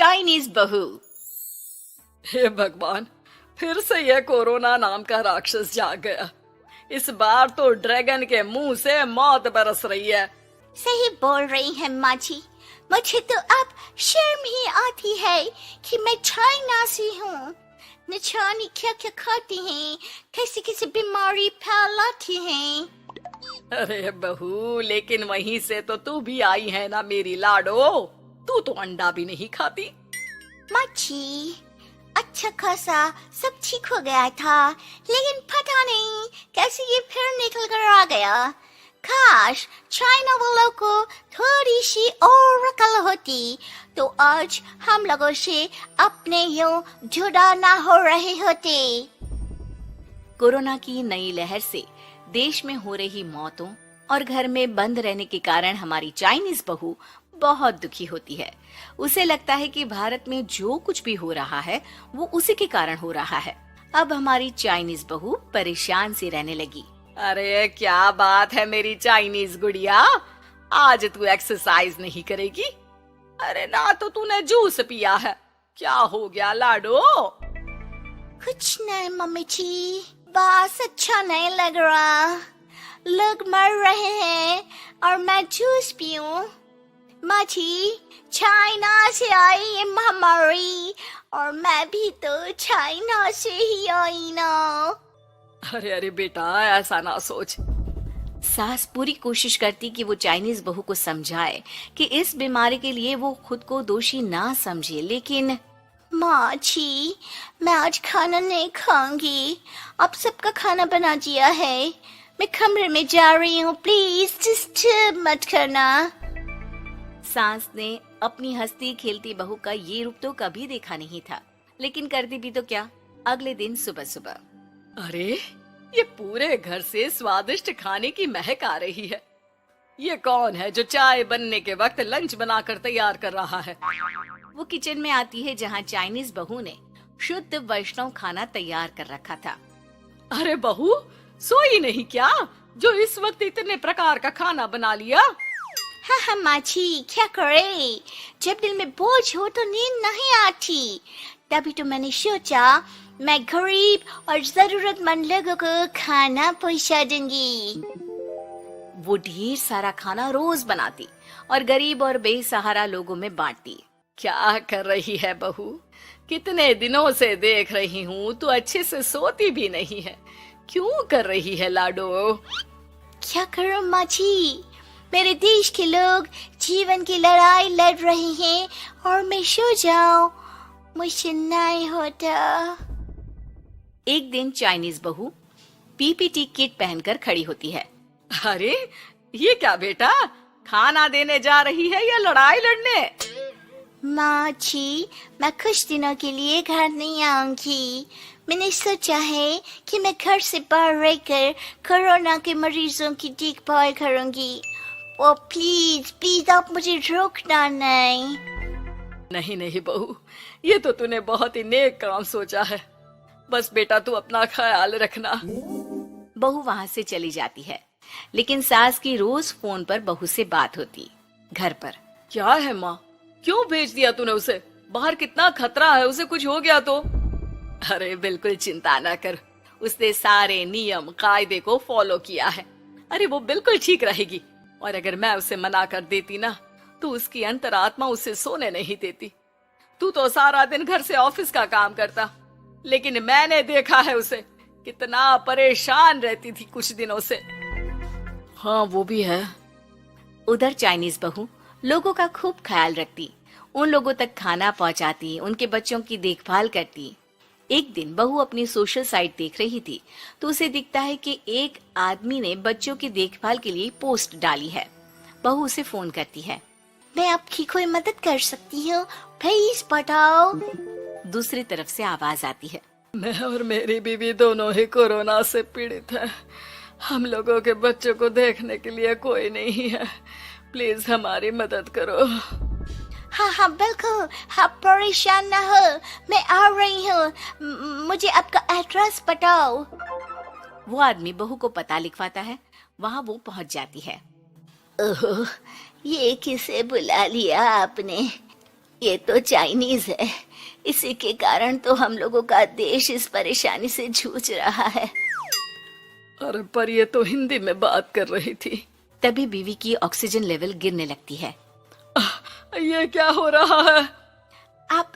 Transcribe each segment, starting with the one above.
Chinese बहू। हे भगवान, फिर से यह कोरोना नाम का राक्षस जाग गया। इस बार तो ड्रैगन के मुंह से मौत बरस रही है। सही बोल रही है माँ जी, मुझे तो अब शर्म ही आती है कि मैं चाइना से हूँ। न जाने क्या क्या खाती हैं, कैसी कैसी बीमारी फैलाती हैं। अरे बहू, लेकिन वहीं से तो तू भी आई है ना मेरी लाडो। तू तो अंडा भी नहीं खाती। माँ जी, अच्छा खासा सब ठीक हो गया था, लेकिन पता नहीं कैसे ये फिर निकल कर आ गया। काश चाइना वालों को थोड़ी सी और अकल होती तो आज हम लोगों से अपने यूं जुदा ना हो रहे होते। कोरोना की नई लहर से देश में हो रही मौतों और घर में बंद रहने के कारण हमारी चाइनीज बहू बहुत दुखी होती है। उसे लगता है कि भारत में जो कुछ भी हो रहा है वो उसी के कारण हो रहा है। अब हमारी चाइनीज बहू परेशान सी रहने लगी। अरे क्या बात है मेरी चाइनीज गुड़िया, आज तू एक्सरसाइज नहीं करेगी? अरे ना तो तूने जूस पिया है, क्या हो गया लाडो? कुछ नहीं मम्मी जी, बस अच्छा नहीं लग रहा। लोग मर रहे हैं और मैं जूस पीऊं। माँ जी, चाइना से आई ये महामारी और मैं भी तो चाइना से ही आई ना। अरे अरे बेटा, ऐसा ना सोच। सास पूरी कोशिश करती कि वो चाइनीज बहू को समझाए कि इस बीमारी के लिए वो खुद को दोषी ना समझे, लेकिन माँ जी, मैं आज खाना नहीं खाऊंगी। अब सबका खाना बना दिया है, मैं कमरे में जा रही हूँ, प्लीज डिस्टर्ब मत करना। सास ने अपनी हंसती खेलती बहू का ये रूप तो कभी देखा नहीं था, लेकिन करती भी तो क्या। अगले दिन सुबह सुबह, अरे ये पूरे घर से स्वादिष्ट खाने की महक आ रही है। ये कौन है जो चाय बनने के वक्त लंच बनाकर तैयार कर रहा है? वो किचन में आती है जहाँ चाइनीज बहू ने शुद्ध वैष्णव खाना तैयार कर रखा था। अरे बहू, सोई नहीं क्या जो इस वक्त इतने प्रकार का खाना बना लिया? हाँ माँ जी, क्या करे, जब दिल में बोझ हो तो नींद नहीं आती। तभी तो मैंने सोचा मैं गरीब और जरूरतमंद लोगों को खाना पहुँचा दूंगी। वो ढेर सारा खाना रोज बनाती और गरीब और बेसहारा लोगों में बांटती। क्या कर रही है बहू? कितने दिनों से देख रही हूँ तू अच्छे से सोती भी नहीं है। क्यों कर रही है लाडो? क्या करूं माँ जी, मेरे देश के लोग जीवन की लड़ाई लड़ रहे हैं और मैं सो जाऊं, मुझसे नहीं होता। एक दिन चाइनीज बहू पीपीटी किट पहनकर खड़ी होती है। अरे ये क्या बेटा, खाना देने जा रही है या लड़ाई लड़ने? माँ जी, मैं कुछ दिनों के लिए घर नहीं आऊंगी। मैंने सोचा है कि मैं घर से बाहर रहकर कोरोना के मरीजों की देखभाल करूंगी। ओ प्लीज प्लीज आप मुझे रोकना नहीं। नहीं नहीं बहू, ये तो तूने बहुत ही नेक काम सोचा है। बस बेटा तू अपना ख्याल रखना। बहू वहाँ से चली जाती है, लेकिन सास की रोज फोन पर बहू से बात होती। घर पर क्या है माँ, क्यों भेज दिया तूने उसे? बाहर कितना खतरा है, उसे कुछ हो गया तो? अरे बिल्कुल चिंता ना कर, उसने सारे नियम कायदे को फॉलो किया है। अरे वो बिल्कुल ठीक रहेगी। और अगर मैं उसे मना कर देती ना तो उसकी अंतरात्मा उसे सोने नहीं देती। तू तो सारा दिन घर से ऑफिस का काम करता, लेकिन मैंने देखा है उसे कितना परेशान रहती थी कुछ दिनों से। हाँ वो भी है। उधर चाइनीज बहू लोगों का खूब ख्याल रखती, उन लोगों तक खाना पहुंचाती, उनके बच्चों की देखभाल करती। एक दिन बहू अपनी सोशल साइट देख रही थी तो उसे दिखता है कि एक आदमी ने बच्चों की देखभाल के लिए पोस्ट डाली है। बहू उसे फोन करती है। मैं आपकी कोई मदद कर सकती हूँ, प्लीज बताओ। दूसरी तरफ से आवाज आती है। मैं और मेरी बीवी दोनों ही कोरोना से पीड़ित हैं। हम लोगों के बच्चों को देखने के लिए कोई नहीं है, प्लीज हमारी मदद करो। हाँ बिल्कुल, आप परेशान ना हो, मैं आ रही हूँ, मुझे आपका एड्रेस बताओ। वो आदमी बहू को पता लिखवाता है, वहाँ वो पहुँच जाती है। ओह, ये किसे बुला लिया आपने? ये तो चाइनीज है, इसी के कारण तो हम लोगों का देश इस परेशानी से जूझ रहा है। अरे पर ये तो हिंदी में बात कर रही थी। तभी बीवी की ऑक्सीजन लेवल गिरने लगती है। ये क्या हो रहा है? आप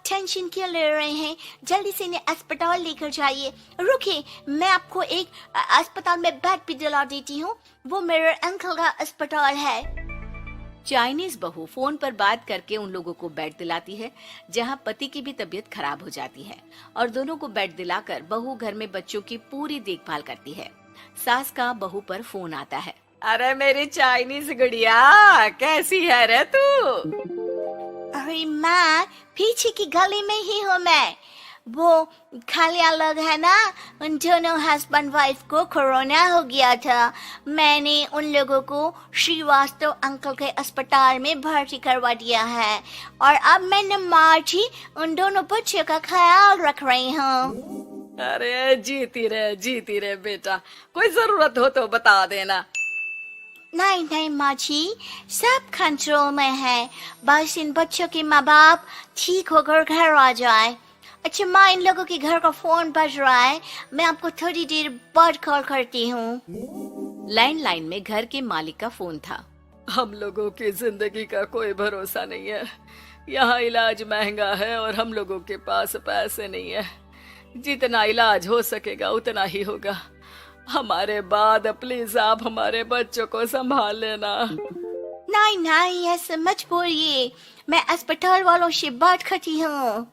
टेंशन क्यों ले रहे हैं? जल्दी से इन्हें अस्पताल लेकर जाइए। रुकिए, मैं आपको एक अस्पताल में बेड भी दिला देती हूँ। वो मेरे अंकल का अस्पताल है। चाइनीज बहू फोन पर बात करके उन लोगों को बेड दिलाती है, जहाँ पति की भी तबीयत खराब हो जाती है और दोनों को बेड दिलाकर बहू घर में बच्चों की पूरी देखभाल करती है। सास का बहू पर फोन आता है। अरे मेरी चाइनीज गुड़िया, कैसी है रे तू? अरे माँ, पीछे की गली में ही हूँ मैं। वो खालिया लोग है ना, उन दोनों हस्बैंड वाइफ को कोरोना हो गया था। मैंने उन लोगों को श्रीवास्तव अंकल के अस्पताल में भर्ती करवा दिया है और अब मैं नमाज ही उन दोनों बच्चों का ख्याल रख रही हूँ। अरे जीती रहे बेटा, कोई जरूरत हो तो बता देना। नहीं माँ जी, सब कंट्रोल में है। बस इन बच्चों के माँ बाप ठीक होकर घर आ जाए। अच्छा माँ, इन लोगों के घर का फोन बज रहा है, मैं आपको थोड़ी देर बाद कॉल करती हूँ। लैंडलाइन में घर के मालिक का फोन था। हम लोगों की जिंदगी का कोई भरोसा नहीं है। यहाँ इलाज महंगा है और हम लोगों के पास पैसे नहीं है। जितना इलाज हो सकेगा उतना ही होगा। हमारे बाद प्लीज आप हमारे बच्चों को संभाल लेना। नहीं, ऐसे मत बोलिए, मैं अस्पताल वालों से बात करती हूँ।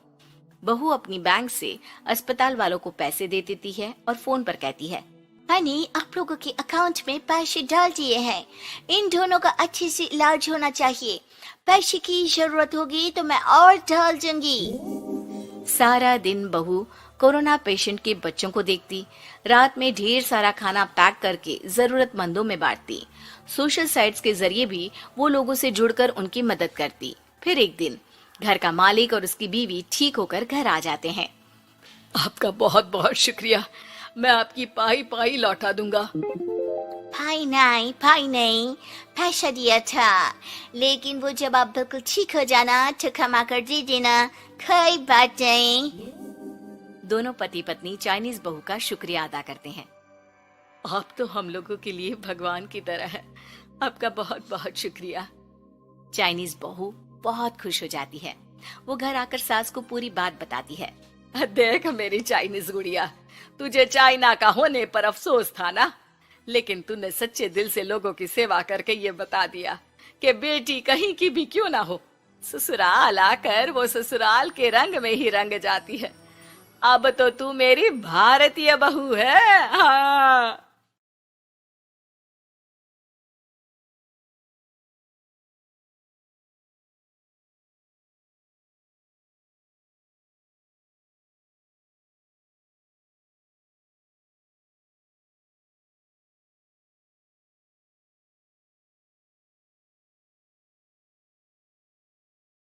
बहू अपनी बैंक से अस्पताल वालों को पैसे दे देती है और फोन पर कहती है, हनी, आप लोगों के अकाउंट में पैसे डाल दिए हैं। इन दोनों का अच्छे से इलाज होना चाहिए। पैसे की जरूरत होगी तो मैं और डाल दूंगी। सारा दिन बहू कोरोना पेशेंट के बच्चों को देखती, रात में ढेर सारा खाना पैक करके जरूरतमंदों में बांटती। सोशल साइट्स के जरिए भी वो लोगों से जुड़कर उनकी मदद करती। फिर एक दिन घर का मालिक और उसकी बीवी ठीक होकर घर आ जाते हैं। आपका बहुत बहुत शुक्रिया, मैं आपकी पाई पाई लौटा दूंगा। भाई नहीं, पैसा दिया था, लेकिन वो जब आप बिल्कुल ठीक हो जाना तो क्षमा कर दे देना, कोई बात नहीं। दोनों पति पत्नी चाइनीज बहू का शुक्रिया अदा करते हैं। आप तो हम लोगों के लिए भगवान की तरह है, आपका बहुत बहुत शुक्रिया। चाइनीज बहू बहुत खुश हो जाती है। वो घर आकर सास को पूरी बात बताती है। देख मेरी चाइनीज गुड़िया, तुझे चाइना का होने पर अफसोस था ना, लेकिन तूने सच्चे दिल से लोगों की सेवा करके ये बता दिया कि बेटी कहीं की भी क्यों ना हो, ससुराल आकर वो ससुराल के रंग में ही रंग जाती है। अब तो तू मेरी भारतीय बहू है। हाँ।